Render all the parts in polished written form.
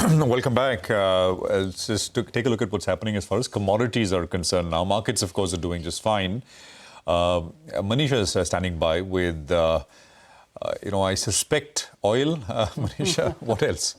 Welcome back. Let's just take a look at what's happening as far as commodities are concerned now. Markets, of course, are doing just fine. Manisha is standing by with, I suspect oil. Manisha, what else?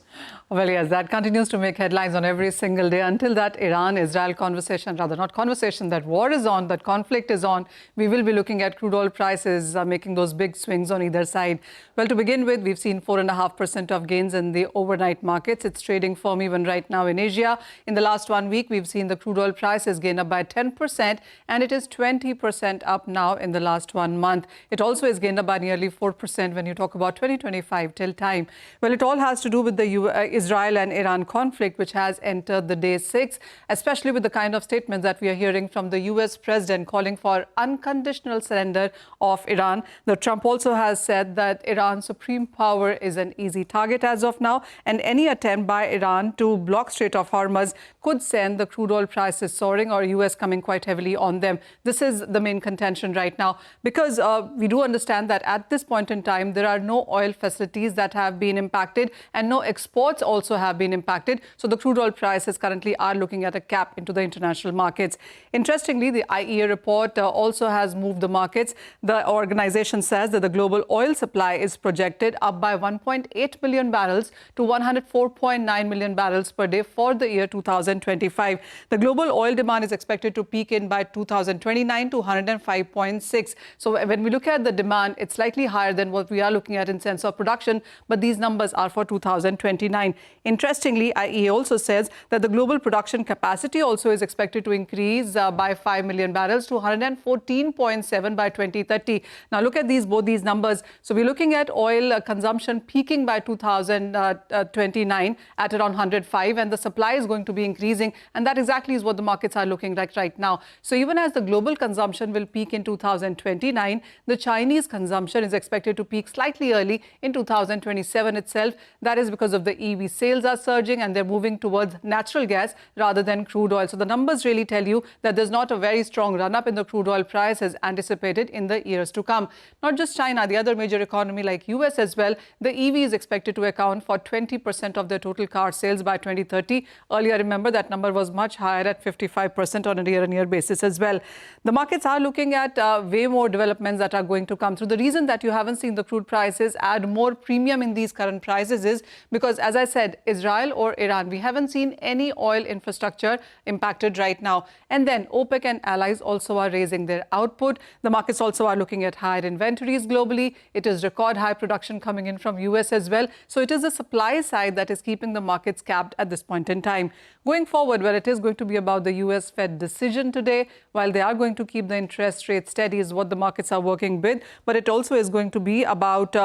Well, yes, that continues to make headlines on every single day until that Iran-Israel conversation, rather not conversation, that war is on, that conflict is on. We will be looking at crude oil prices making those big swings on either side. Well, to begin with, we've seen 4.5% of gains in the overnight markets. It's trading firm even right now in Asia. In the last 1 week, we've seen the crude oil prices gain up by 10%, and it is 20% up now in the last 1 month. It also is gained up by nearly 4% when you talk about 2025 till time. Well, it all has to do with the Israel and Iran conflict, which has entered the day 6, especially with the kind of statements that we are hearing from the US president calling for unconditional surrender of Iran. The Trump also has said that Iran's supreme power is an easy target as of now, and any attempt by Iran to block Strait of Hormuz could send the crude oil prices soaring, or US coming quite heavily on them. This is the main contention right now, because we do understand that at this point in time, there are no oil facilities that have been impacted, and no exports also have been impacted. So the crude oil prices currently are looking at a cap into the international markets. Interestingly, the IEA report also has moved the markets. The organization says that the global oil supply is projected up by 1.8 million barrels to 104.9 million barrels per day for the year 2025. The global oil demand is expected to peak in by 2029 to 105.6. So when we look at the demand, it's slightly higher than what we are looking at in sense of production, but these numbers are for 2029. Interestingly, IEA also says that the global production capacity also is expected to increase by 5 million barrels to 114.7 by 2030. Now, look at both these numbers. So we're looking at oil consumption peaking by 2029 at around 105, and the supply is going to be increasing. And that exactly is what the markets are looking like right now. So even as the global consumption will peak in 2029, the Chinese consumption is expected to peak slightly early in 2027 itself. That is because of the EV sales are surging, and they're moving towards natural gas rather than crude oil. So the numbers really tell you that there's not a very strong run-up in the crude oil price as anticipated in the years to come. Not just China, the other major economy like US as well, the EV is expected to account for 20% of their total car sales by 2030. Earlier, remember, that number was much higher at 55% on a year-on-year basis as well. The markets are looking at way more developments that are going to come through. The reason that you haven't seen the crude prices add more premium in these current prices is because, as I said, Israel or Iran, we haven't seen any oil infrastructure impacted right now. And then OPEC and allies also are raising their output. The markets also are looking at higher inventories globally. It is record high production coming in from US as well. So it is the supply side that is keeping the markets capped at this point in time. Going forward, well, it is going to be about the US Fed decision today. While they are going to keep the interest rate steady is what the markets are working with, but it also is going to be about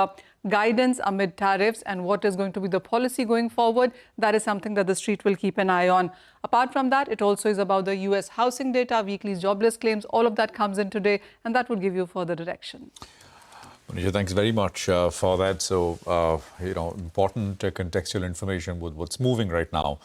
guidance amid tariffs and what is going to be the policy going forward. That is something that the street will keep an eye on. Apart from that, it also is about the US housing data, weekly jobless claims. All of that comes in today, and that would give you further direction. Manisha, thanks very much for that. So, important contextual information with what's moving right now.